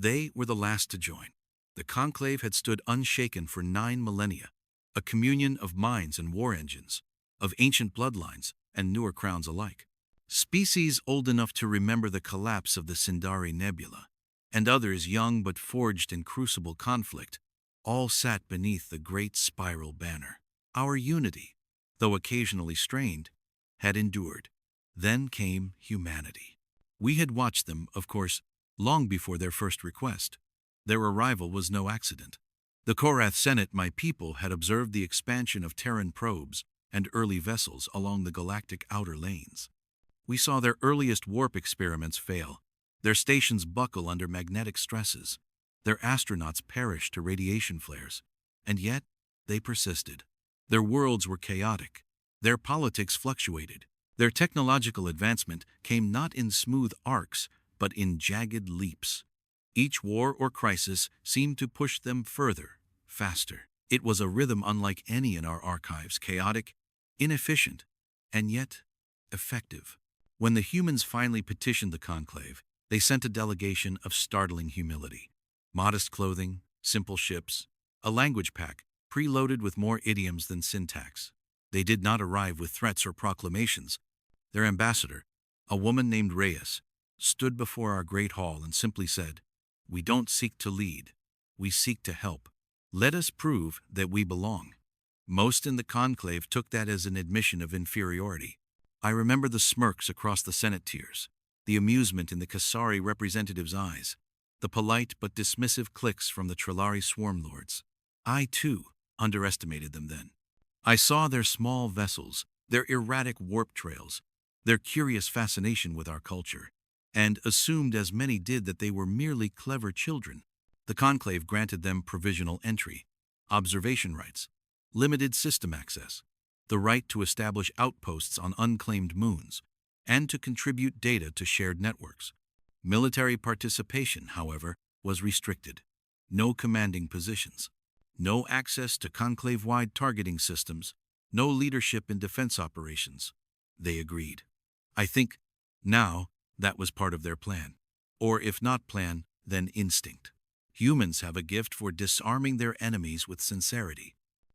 They were the last to join. The conclave had stood unshaken for 9 millennia, a communion of minds and war engines, of ancient bloodlines and newer crowns alike. Species old enough to remember the collapse of the Sindari Nebula, and others young but forged in crucible conflict, all sat beneath the great spiral banner. Our unity, though occasionally strained, had endured. Then came humanity. We had watched them, of course, long before their first request. Their arrival was no accident. The Korath Senate, my people, had observed the expansion of Terran probes and early vessels along the galactic outer lanes. We saw their earliest warp experiments fail, their stations buckle under magnetic stresses, their astronauts perish to radiation flares, and yet they persisted. Their worlds were chaotic, their politics fluctuated, their technological advancement came not in smooth arcs, but in jagged leaps. Each war or crisis seemed to push them further, faster. It was a rhythm unlike any in our archives, chaotic, inefficient, and yet effective. When the humans finally petitioned the conclave, they sent a delegation of startling humility. Modest clothing, simple ships, a language pack preloaded with more idioms than syntax. They did not arrive with threats or proclamations. Their ambassador, a woman named Reyes, stood before our great hall and simply said, "We don't seek to lead, we seek to help. Let us prove that we belong." Most in the conclave took that as an admission of inferiority. I remember the smirks across the Senate tiers, the amusement in the Kasari representatives' eyes, the polite but dismissive clicks from the Trillari swarm lords. I, too, underestimated them then. I saw their small vessels, their erratic warp trails, their curious fascination with our culture, and assumed, as many did, that they were merely clever children. The conclave granted them provisional entry, observation rights, limited system access, the right to establish outposts on unclaimed moons, and to contribute data to shared networks. Military participation, however, was restricted. No commanding positions, no access to conclave-wide targeting systems, no leadership in defense operations. They agreed. I think, now, that was part of their plan. Or if not plan, then instinct. Humans have a gift for disarming their enemies with sincerity.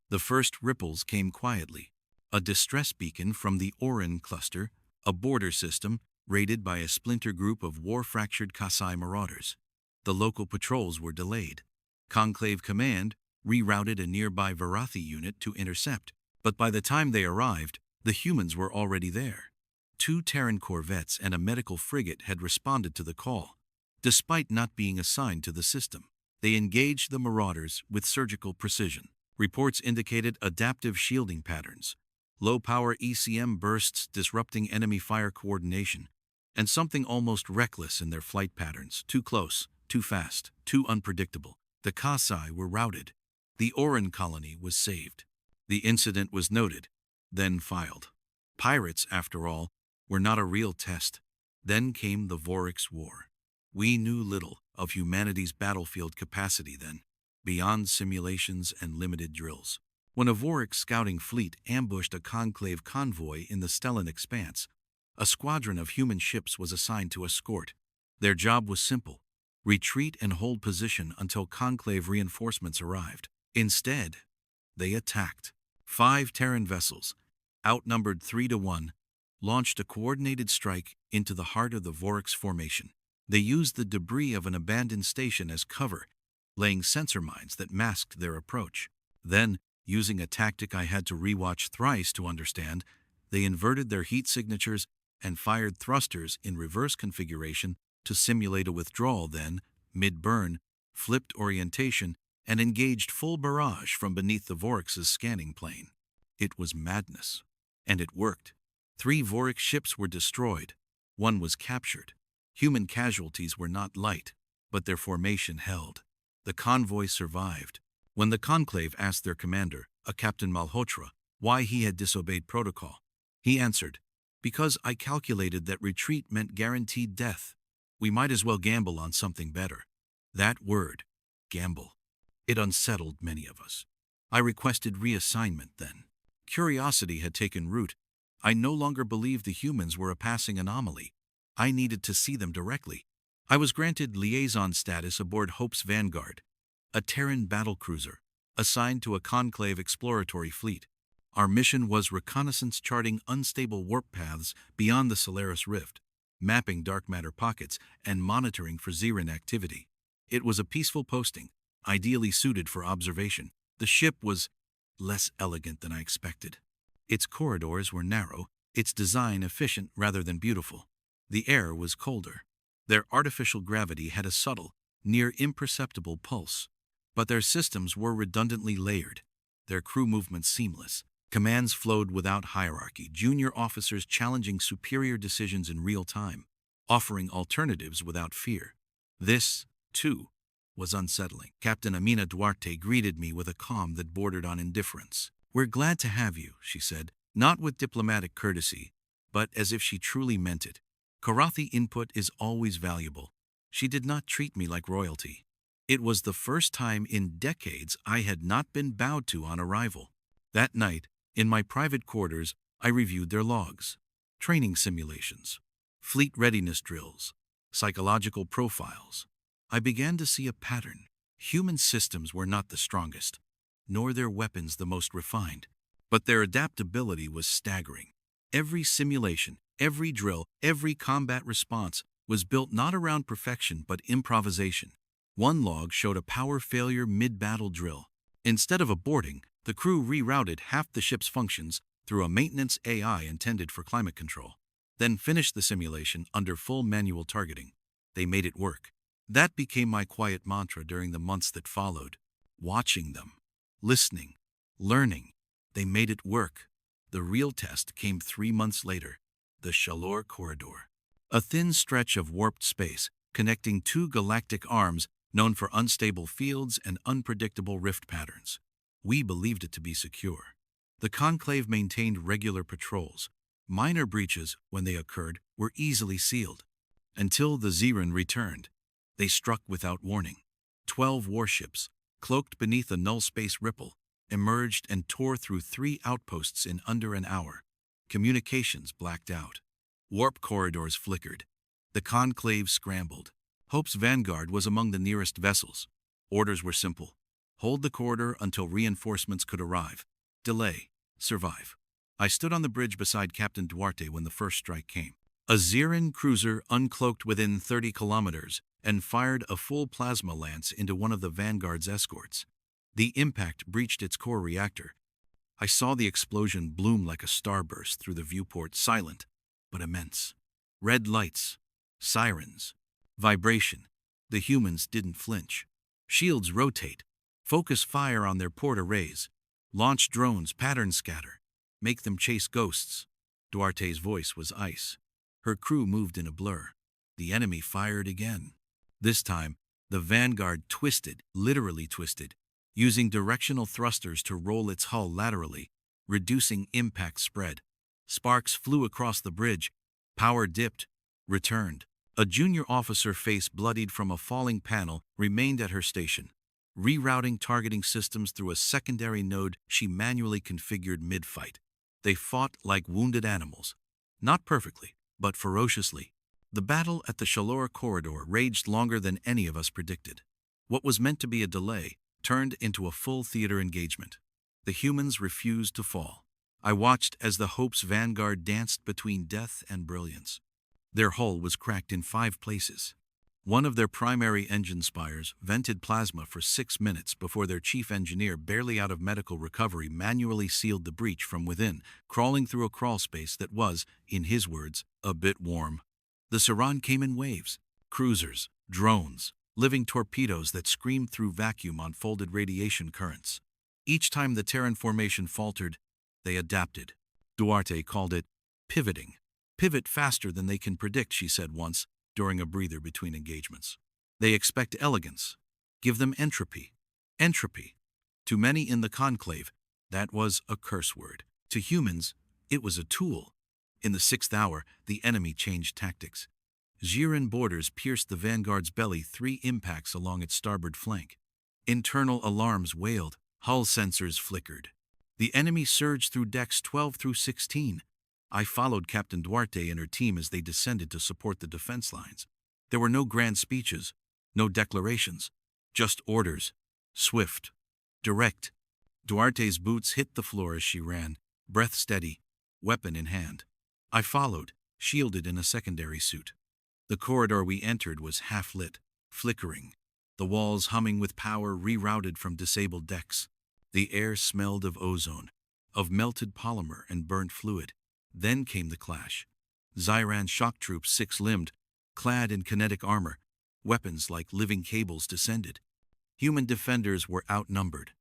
The first ripples came quietly. A distress beacon from the Orin cluster, a border system raided by a splinter group of war-fractured Kasai marauders. The local patrols were delayed. Conclave Command rerouted a nearby Varathi unit to intercept, but by the time they arrived, the humans were already there. 2 Terran corvettes and a medical frigate had responded to the call. Despite not being assigned to the system, they engaged the marauders with surgical precision. Reports indicated adaptive shielding patterns, low-power ECM bursts disrupting enemy fire coordination, and something almost reckless in their flight patterns, too close, too fast, too unpredictable. The Kasai were routed. The Orin colony was saved. The incident was noted, then filed. Pirates, after all, were not a real test. Then came the Vorix War. We knew little of humanity's battlefield capacity then, beyond simulations and limited drills. When a Vorix scouting fleet ambushed a conclave convoy in the Stellan expanse, a squadron of human ships was assigned to escort. Their job was simple: retreat and hold position until conclave reinforcements arrived. Instead, they attacked. 5 Terran vessels, outnumbered 3-1, launched a coordinated strike into the heart of the Vorix formation. They used the debris of an abandoned station as cover, laying sensor mines that masked their approach. Then, using a tactic I had to rewatch thrice to understand, they inverted their heat signatures and fired thrusters in reverse configuration to simulate a withdrawal, then, mid-burn, flipped orientation, and engaged full barrage from beneath the Vorix's scanning plane. It was madness. And it worked. 3 Vorix ships were destroyed. 1 was captured. Human casualties were not light, but their formation held. The convoy survived. When the conclave asked their commander, a Captain Malhotra, why he had disobeyed protocol, he answered, "Because I calculated that retreat meant guaranteed death. We might as well gamble on something better." That word, gamble, it unsettled many of us. I requested reassignment then. Curiosity had taken root. I no longer believed the humans were a passing anomaly. I needed to see them directly. I was granted liaison status aboard Hope's Vanguard, a Terran battlecruiser, assigned to a Conclave exploratory fleet. Our mission was reconnaissance charting unstable warp paths beyond the Solaris Rift, mapping dark matter pockets, and monitoring for Xeran activity. It was a peaceful posting, ideally suited for observation. The ship was less elegant than I expected. Its corridors were narrow, its design efficient rather than beautiful. The air was colder. Their artificial gravity had a subtle, near imperceptible pulse. But their systems were redundantly layered, their crew movements seamless. Commands flowed without hierarchy, junior officers challenging superior decisions in real time, offering alternatives without fear. This, too, was unsettling. Captain Amina Duarte greeted me with a calm that bordered on indifference. "We're glad to have you," she said, not with diplomatic courtesy, but as if she truly meant it. Karathi input is always valuable. She did not treat me like royalty. It was the first time in decades I had not been bowed to on arrival. That night, in my private quarters, I reviewed their logs, training simulations, fleet readiness drills, psychological profiles. I began to see a pattern. Human systems were not the strongest, nor their weapons the most refined, but their adaptability was staggering. Every simulation, every drill, every combat response was built not around perfection but improvisation. One log showed a power failure mid-battle drill. Instead of aborting, the crew rerouted half the ship's functions through a maintenance AI intended for climate control, then finished the simulation under full manual targeting. They made it work. That became my quiet mantra during the months that followed. Watching them, listening, learning, they made it work. The real test came 3 months later, the Shalor Corridor. A thin stretch of warped space connecting two galactic arms known for unstable fields and unpredictable rift patterns. We believed it to be secure. The Conclave maintained regular patrols. Minor breaches, when they occurred, were easily sealed. Until the Xeran returned. They struck without warning. 12 warships, cloaked beneath a null space ripple, emerged and tore through 3 outposts in under an hour. Communications blacked out. Warp corridors flickered. The Conclave scrambled. Hope's Vanguard was among the nearest vessels. Orders were simple. Hold the corridor until reinforcements could arrive. Delay. Survive. I stood on the bridge beside Captain Duarte when the first strike came. A Xeran cruiser uncloaked within 30 kilometers and fired a full plasma lance into one of the Vanguard's escorts. The impact breached its core reactor. I saw the explosion bloom like a starburst through the viewport, silent but immense. Red lights, sirens, vibration. The humans didn't flinch. Shields rotate, focus fire on their port arrays, launch drones, pattern scatter, make them chase ghosts. Duarte's voice was ice. Her crew moved in a blur. The enemy fired again. This time, the Vanguard twisted, literally twisted, using directional thrusters to roll its hull laterally, reducing impact spread. Sparks flew across the bridge. Power dipped, returned. A junior officer, face bloodied from a falling panel, remained at her station, rerouting targeting systems through a secondary node she manually configured mid-fight. They fought like wounded animals. Not perfectly, but ferociously. The battle at the Shalor Corridor raged longer than any of us predicted. What was meant to be a delay turned into a full theater engagement. The humans refused to fall. I watched as the Hope's Vanguard danced between death and brilliance. Their hull was cracked in 5 places. One of their primary engine spires vented plasma for 6 minutes before their chief engineer, barely out of medical recovery, manually sealed the breach from within, crawling through a crawlspace that was, in his words, a bit warm. The Saran came in waves. Cruisers, drones, living torpedoes that screamed through vacuum on folded radiation currents. Each time the Terran formation faltered, they adapted. Duarte called it pivoting. Pivot faster than they can predict, she said once, during a breather between engagements. They expect elegance. Give them entropy. Entropy. To many in the Conclave, that was a curse word. To humans, it was a tool. In the 6th hour, the enemy changed tactics. Xeran boarders pierced the Vanguard's belly, 3 impacts along its starboard flank. Internal alarms wailed, hull sensors flickered. The enemy surged through decks 12 through 16. I followed Captain Duarte and her team as they descended to support the defense lines. There were no grand speeches, no declarations, just orders. Swift, direct. Duarte's boots hit the floor as she ran, breath steady, weapon in hand. I followed, shielded in a secondary suit. The corridor we entered was half-lit, flickering, the walls humming with power rerouted from disabled decks. The air smelled of ozone, of melted polymer and burnt fluid. Then came the clash. Zyran shock troops, six-limbed, clad in kinetic armor, weapons like living cables descended. Human defenders were outnumbered.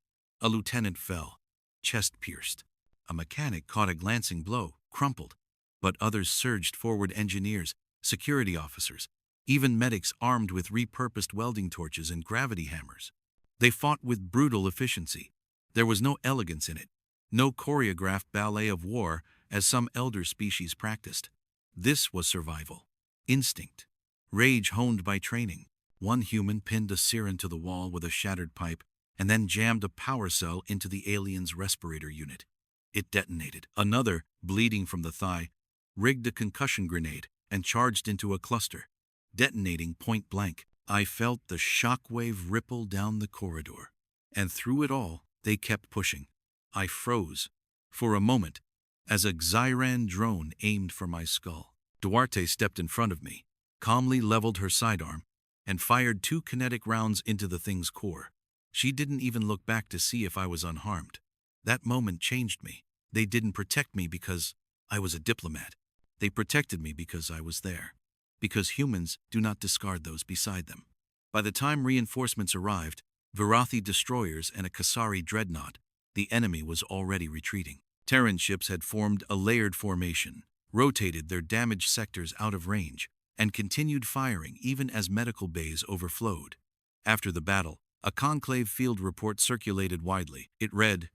A lieutenant fell, chest pierced. A mechanic caught a glancing blow, crumpled. But others surged forward, engineers, security officers, even medics armed with repurposed welding torches and gravity hammers. They fought with brutal efficiency. There was no elegance in it, no choreographed ballet of war as some elder species practiced. This was survival, instinct, rage honed by training. One human pinned a Siren to the wall with a shattered pipe and then jammed a power cell into the alien's respirator unit. It detonated. Another, bleeding from the thigh, rigged a concussion grenade and charged into a cluster, detonating point blank. I felt the shockwave ripple down the corridor. And through it all, they kept pushing. I froze, for a moment, as a Zyran drone aimed for my skull. Duarte stepped in front of me, calmly leveled her sidearm, and fired 2 kinetic rounds into the thing's core. She didn't even look back to see if I was unharmed. That moment changed me. They didn't protect me because I was a diplomat. They protected me because I was there. Because humans do not discard those beside them. By the time reinforcements arrived, Virathi destroyers and a Kasari dreadnought, the enemy was already retreating. Terran ships had formed a layered formation, rotated their damaged sectors out of range, and continued firing even as medical bays overflowed. After the battle, a conclave field report circulated widely. It read,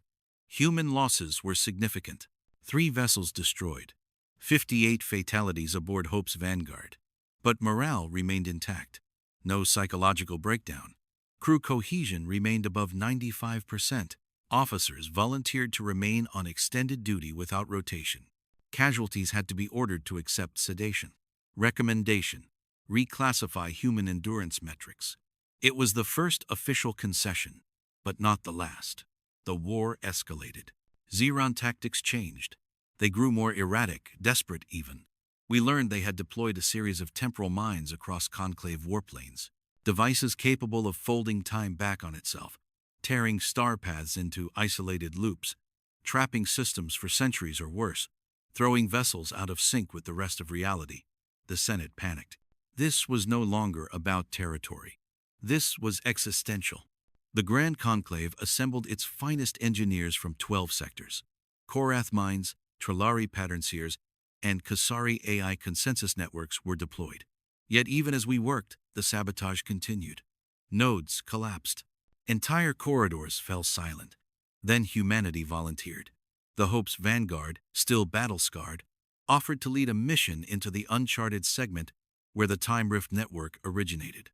"Human losses were significant. 3 vessels destroyed. 58 fatalities aboard Hope's Vanguard. But morale remained intact. No psychological breakdown. Crew cohesion remained above 95%. Officers volunteered to remain on extended duty without rotation. Casualties had to be ordered to accept sedation. Recommendation: reclassify human endurance metrics." It was the first official concession, but not the last. The war escalated. Xeron tactics changed. They grew more erratic, desperate even. We learned they had deployed a series of temporal mines across conclave warplanes, devices capable of folding time back on itself, tearing star paths into isolated loops, trapping systems for centuries or worse, throwing vessels out of sync with the rest of reality. The Senate panicked. This was no longer about territory. This was existential. The Grand Conclave assembled its finest engineers from 12 sectors. Korath mines, Trillari pattern seers, and Kasari AI consensus networks were deployed. Yet even as we worked, the sabotage continued. Nodes collapsed. Entire corridors fell silent. Then humanity volunteered. The Hope's Vanguard, still battle-scarred, offered to lead a mission into the uncharted segment where the Time Rift network originated.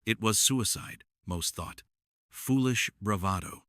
It was suicide, most thought. Foolish bravado.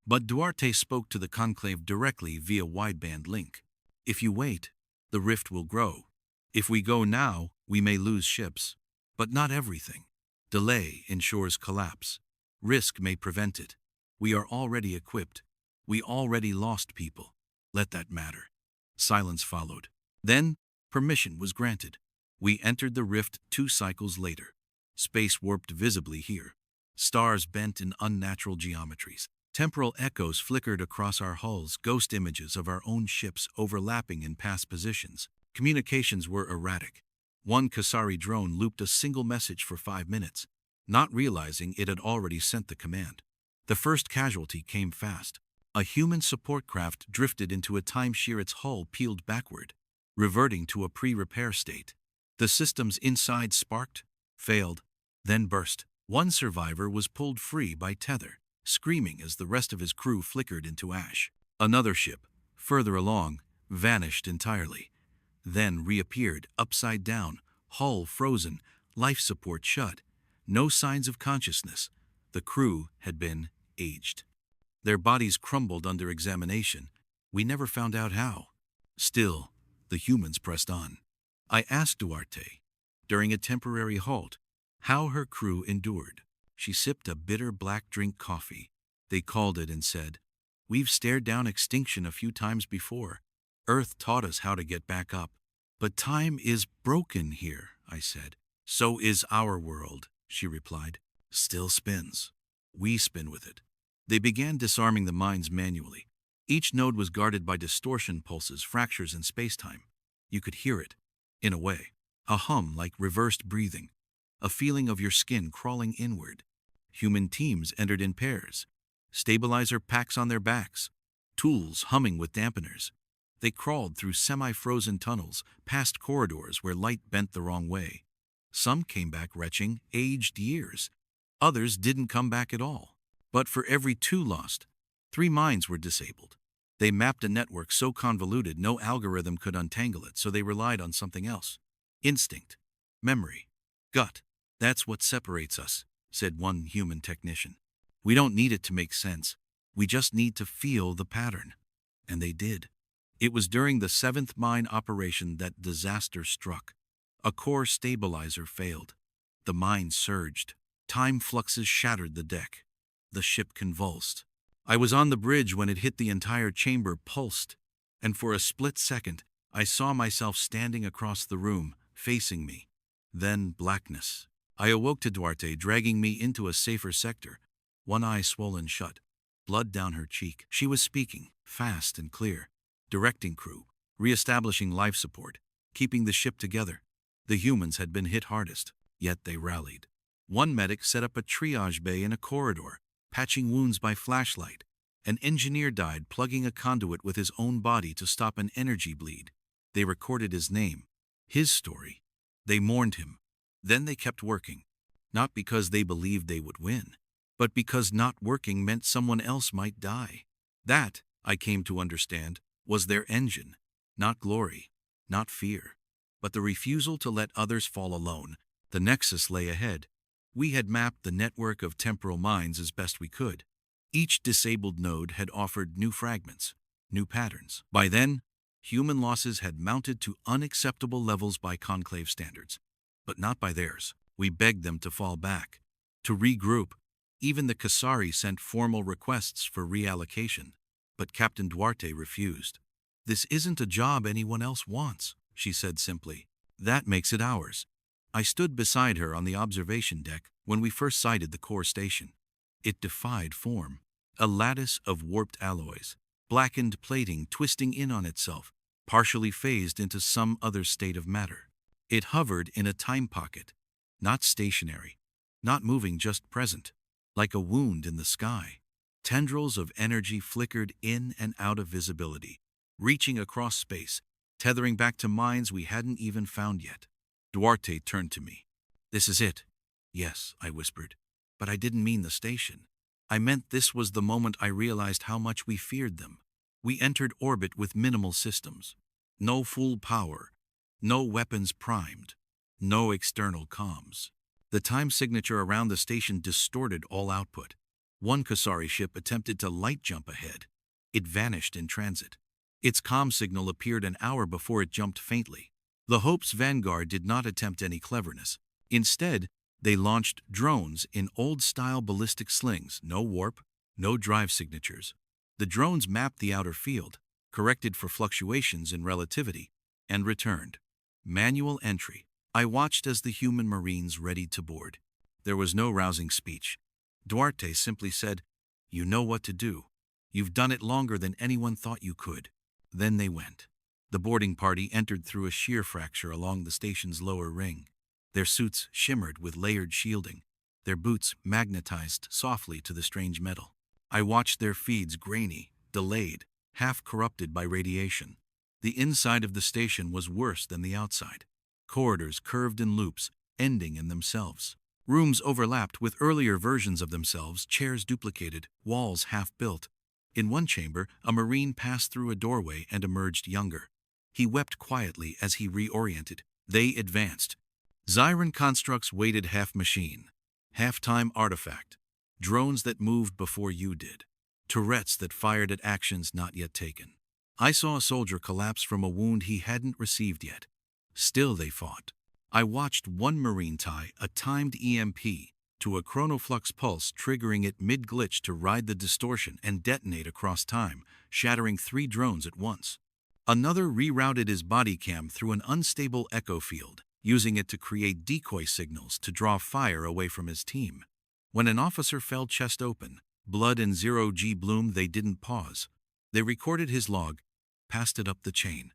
But Duarte spoke to the conclave directly via wideband link. "If you wait, the rift will grow. If we go now, we may lose ships. But not everything. Delay ensures collapse. Risk may prevent it. We are already equipped. We already lost people. Let that matter." Silence followed. Then, permission was granted. We entered the rift 2 cycles later. Space warped visibly here. Stars bent in unnatural geometries. Temporal echoes flickered across our hulls, ghost images of our own ships overlapping in past positions. Communications were erratic. One Kasari drone looped a single message for 5 minutes, not realizing it had already sent the command. The first casualty came fast. A human support craft drifted into a timeshear, its hull peeled backward, reverting to a pre-repair state. The systems inside sparked, failed, then burst. One survivor was pulled free by tether, screaming as the rest of his crew flickered into ash. Another ship, further along, vanished entirely, then reappeared upside down, hull frozen, life support shut. No signs of consciousness. The crew had been aged. Their bodies crumbled under examination. We never found out how. Still, the humans pressed on. I asked Duarte, during a temporary halt, How her crew endured. She sipped a bitter black drink coffee. They called it and said, "We've stared down extinction a few times before. Earth taught us how to get back up. But time is broken here," I said. "So is our world," she replied. "Still spins. We spin with it." They began disarming the mines manually. Each node was guarded by distortion pulses, fractures in space-time. You could hear it, in a way. A hum like reversed breathing. A feeling of your skin crawling inward. Human teams entered in pairs. Stabilizer packs on their backs. Tools humming with dampeners. They crawled through semi-frozen tunnels, past corridors where light bent the wrong way. Some came back retching, aged years. Others didn't come back at all. But for every 2 lost, 3 minds were disabled. They mapped a network so convoluted no algorithm could untangle it, so they relied on something else. Instinct, memory, gut. "That's what separates us," said one human technician. "We don't need it to make sense. We just need to feel the pattern." And they did. It was during the 7th mine operation that disaster struck. A core stabilizer failed. The mine surged. Time fluxes shattered the deck. The ship convulsed. I was on the bridge when it hit. The entire chamber pulsed, and for a split second, I saw myself standing across the room, facing me. Then blackness. I awoke to Duarte dragging me into a safer sector, one eye swollen shut, blood down her cheek. She was speaking, fast and clear, directing crew, re-establishing life support, keeping the ship together. The humans had been hit hardest, yet they rallied. One medic set up a triage bay in a corridor, patching wounds by flashlight. An engineer died plugging a conduit with his own body to stop an energy bleed. They recorded his name, his story. They mourned him. Then they kept working, not because they believed they would win, but because not working meant someone else might die. That, I came to understand, was their engine. Not glory, not fear, but the refusal to let others fall alone. The nexus lay ahead. We had mapped the network of temporal mines as best we could. Each disabled node had offered new fragments, new patterns. By then, human losses had mounted to unacceptable levels by Conclave standards, but not by theirs. We begged them to fall back, to regroup. Even the Kasari sent formal requests for reallocation, but Captain Duarte refused. "This isn't a job anyone else wants," she said simply. "That makes it ours." I stood beside her on the observation deck when we first sighted the core station. It defied form. A lattice of warped alloys, blackened plating twisting in on itself, partially phased into some other state of matter. It hovered in a time pocket, not stationary, not moving, just present, like a wound in the sky. Tendrils of energy flickered in and out of visibility, reaching across space, tethering back to mines we hadn't even found yet. Duarte turned to me. "This is it." "Yes," I whispered, "but I didn't mean the station. I meant this was the moment I realized how much we feared them. We entered orbit with minimal systems. No full power, no weapons primed, no external comms. The time signature around the station distorted all output. One Kasari ship attempted to light jump ahead. It vanished in transit. Its comm signal appeared an hour before it jumped faintly. The Hope's Vanguard did not attempt any cleverness. Instead, they launched drones in old-style ballistic slings, no warp, no drive signatures. The drones mapped the outer field, corrected for fluctuations in relativity, and returned. Manual entry. I watched as the human Marines readied to board. There was no rousing speech. Duarte simply said, "You know what to do. You've done it longer than anyone thought you could." Then they went. The boarding party entered through a shear fracture along the station's lower ring. Their suits shimmered with layered shielding, their boots magnetized softly to the strange metal. I watched their feeds grainy, delayed, half corrupted by radiation. The inside of the station was worse than the outside. Corridors curved in loops, ending in themselves. Rooms overlapped with earlier versions of themselves, chairs duplicated, walls half-built. In one chamber, a Marine passed through a doorway and emerged younger. He wept quietly as he reoriented. They advanced. Zyran constructs waited half-machine, half-time artifact, drones that moved before you did, turrets that fired at actions not yet taken. I saw a soldier collapse from a wound he hadn't received yet. Still they fought. I watched one Marine tie a timed EMP to a chronoflux pulse, triggering it mid-glitch to ride the distortion and detonate across time, shattering 3 drones at once. Another rerouted his body cam through an unstable echo field, using it to create decoy signals to draw fire away from his team. When an officer fell chest open, blood and zero-G bloom, they didn't pause. They recorded his log, passed it up the chain,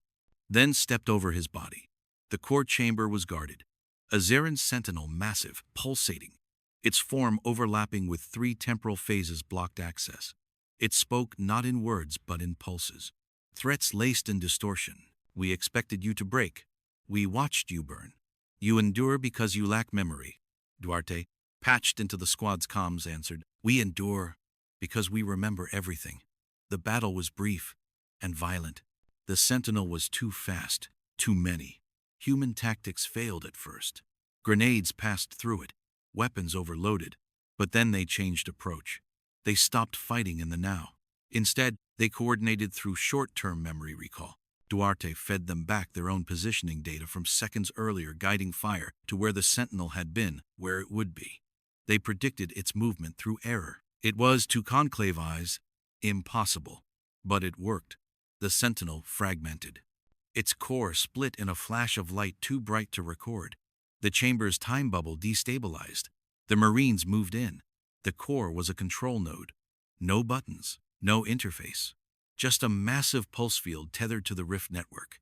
then stepped over his body. The core chamber was guarded. A Zarin sentinel, massive, pulsating. Its form overlapping with 3 temporal phases blocked access. It spoke not in words but in pulses. Threats laced in distortion. We expected you to break. We watched you burn. You endure because you lack memory. Duarte, patched into the squad's comms, answered, We endure because we remember everything. The battle was brief and violent. The sentinel was too fast, too many. Human tactics failed at first. Grenades passed through it, weapons overloaded, but then they changed approach. They stopped fighting in the now. Instead, they coordinated through short-term memory recall. Duarte fed them back their own positioning data from seconds earlier, guiding fire to where the sentinel had been, where it would be. They predicted its movement through error. It was, to Conclave eyes, impossible. But it worked. The sentinel fragmented. Its core split in a flash of light too bright to record. The chamber's time bubble destabilized. The Marines moved in. The core was a control node. No buttons, no interface. Just a massive pulse field tethered to the Rift network.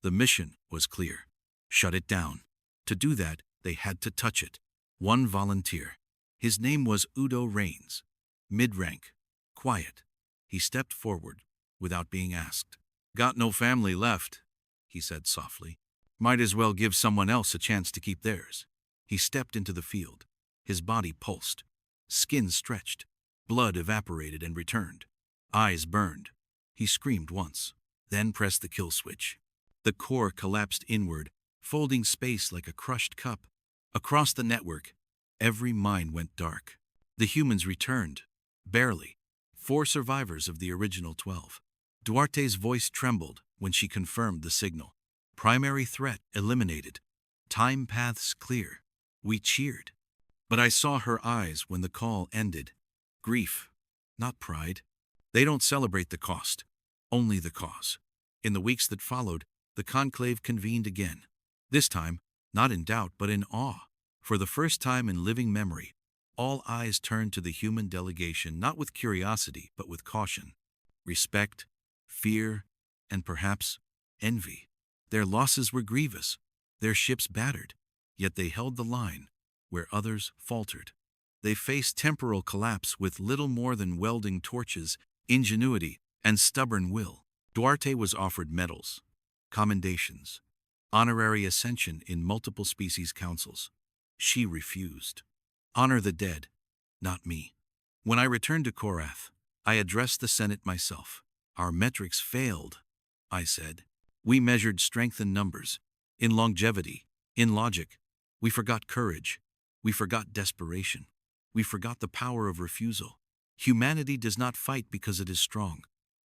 The mission was clear. Shut it down. To do that, they had to touch it. One volunteer. His name was Udo Rains. Mid-rank. Quiet. He stepped forward without being asked. Got no family left, he said softly. Might as well give someone else a chance to keep theirs. He stepped into the field. His body pulsed. Skin stretched. Blood evaporated and returned. Eyes burned. He screamed once, then pressed the kill switch. The core collapsed inward, folding space like a crushed cup. Across the network, every mind went dark. The humans returned. Barely. 4 survivors of the original 12. Duarte's voice trembled when she confirmed the signal. Primary threat eliminated. Time paths clear. We cheered. But I saw her eyes when the call ended. Grief, not pride. They don't celebrate the cost, only the cause. In the weeks that followed, the conclave convened again. This time, not in doubt but in awe. For the first time in living memory, all eyes turned to the human delegation, not with curiosity but with caution. Respect, fear, and perhaps envy. Their losses were grievous, their ships battered, yet they held the line where others faltered. They faced temporal collapse with little more than welding torches, ingenuity, and stubborn will. Duarte was offered medals, commendations, honorary ascension in multiple species councils. She refused. Honor the dead, not me. When I returned to Korath, I addressed the Senate myself. Our metrics failed, I said. We measured strength in numbers, in longevity, in logic. We forgot courage. We forgot desperation. We forgot the power of refusal. Humanity does not fight because it is strong.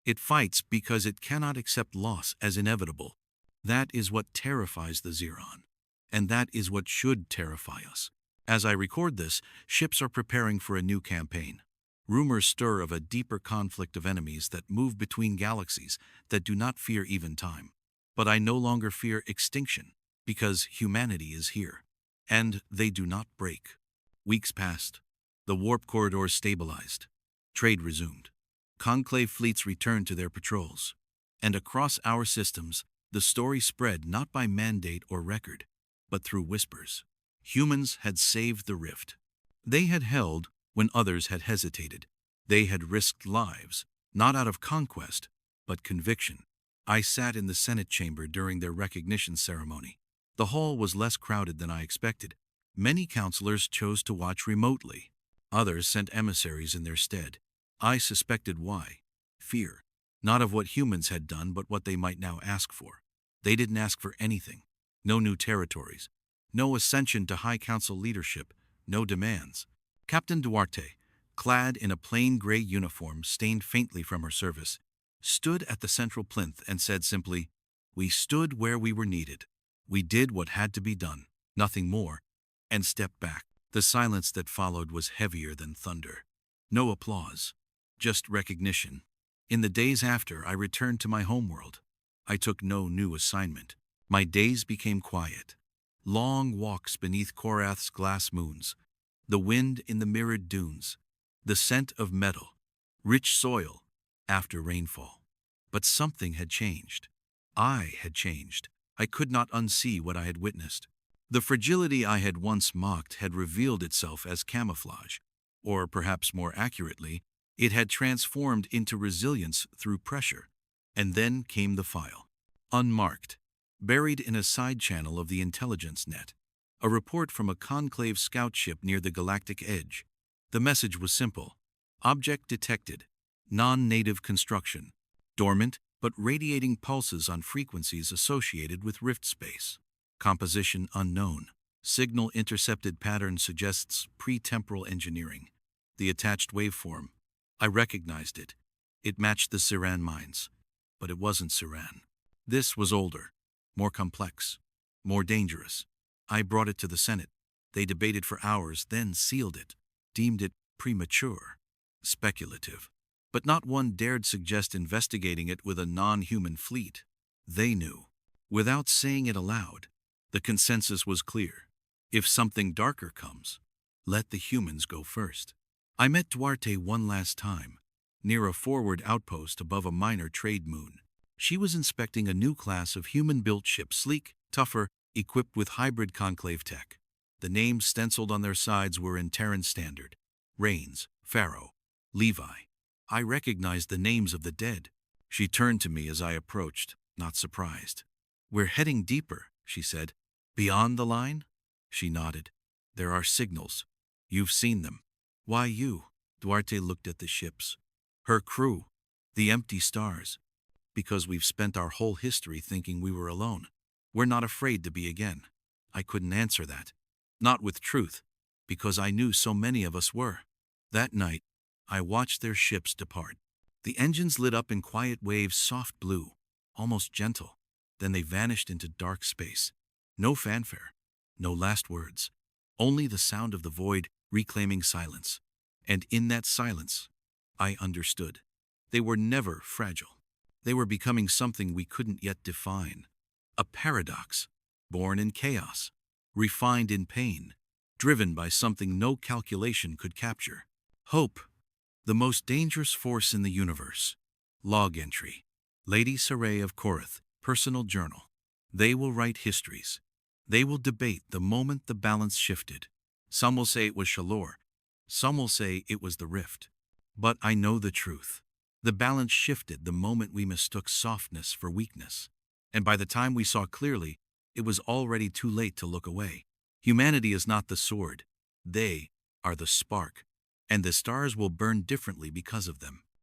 It fights because it cannot accept loss as inevitable. That is what terrifies the Xeron. And that is what should terrify us. As I record this, ships are preparing for a new campaign. Rumors stir of a deeper conflict of enemies that move between galaxies that do not fear even time. But I no longer fear extinction, because humanity is here. And they do not break. Weeks passed. The warp corridors stabilized. Trade resumed. Conclave fleets returned to their patrols. And across our systems, the story spread not by mandate or record, but through whispers. Humans had saved the rift. They had held when others had hesitated. They had risked lives, not out of conquest, but conviction. I sat in the Senate chamber during their recognition ceremony. The hall was less crowded than I expected. Many counselors chose to watch remotely. Others sent emissaries in their stead. I suspected why. Fear. Not of what humans had done, but what they might now ask for. They didn't ask for anything. No new territories. No ascension to High Council leadership. No demands. Captain Duarte, clad in a plain gray uniform stained faintly from her service, stood at the central plinth and said simply, "We stood where we were needed. We did what had to be done. nothing more, and stepped back. The silence that followed was heavier than thunder. No applause, just recognition. In the days after, I returned to my homeworld. I took no new assignment. My days became quiet. Long walks beneath Korath's glass moons, the wind in the mirrored dunes, the scent of metal, rich soil after rainfall. But something had changed. I had changed. I could not unsee what I had witnessed. The fragility I had once mocked had revealed itself as camouflage, or perhaps more accurately, it had transformed into resilience through pressure. And then came the file. Unmarked, buried in a side channel of the intelligence net. A report from a conclave scout ship near the galactic edge. The message was simple. Object detected. Non-native construction. Dormant, but radiating pulses on frequencies associated with rift space. Composition unknown. Signal intercepted pattern suggests pre-temporal engineering. The attached waveform. I recognized it. It matched the Siran mines. But it wasn't Siran. This was older, more complex, more dangerous. I brought it to the Senate. They debated for hours, then sealed it, deemed it premature, speculative. But not one dared suggest investigating it with a non-human fleet. They knew. Without saying it aloud, the consensus was clear. If something darker comes, let the humans go first. I met Duarte one last time, near a forward outpost above a minor trade moon. She was inspecting a new class of human-built ship, sleek, tougher, equipped with hybrid conclave tech. The names stenciled on their sides were in Terran Standard. Rains, Pharaoh, Levi. I recognized the names of the dead. She turned to me as I approached, not surprised. "We're heading deeper," she said. "Beyond the line?" She nodded. "There are signals. You've seen them." "Why you?" Duarte looked at the ships. Her crew. The empty stars. "Because we've spent our whole history thinking we were alone. We're not afraid to be again." I couldn't answer that. Not with truth, because I knew so many of us were. That night, I watched their ships depart. The engines lit up in quiet waves, soft blue, almost gentle. Then they vanished into dark space. No fanfare, no last words. Only the sound of the void reclaiming silence. And in that silence, I understood. They were never fragile. They were becoming something we couldn't yet define. A paradox, born in chaos, refined in pain, driven by something no calculation could capture. Hope, the most dangerous force in the universe. Log entry. Lady Saray of Korath, personal journal. They will write histories. They will debate the moment the balance shifted. Some will say it was Shalor. Some will say it was the rift. But I know the truth. The balance shifted the moment we mistook softness for weakness. And by the time we saw clearly, it was already too late to look away. Humanity is not the sword. They are the spark. And the stars will burn differently because of them.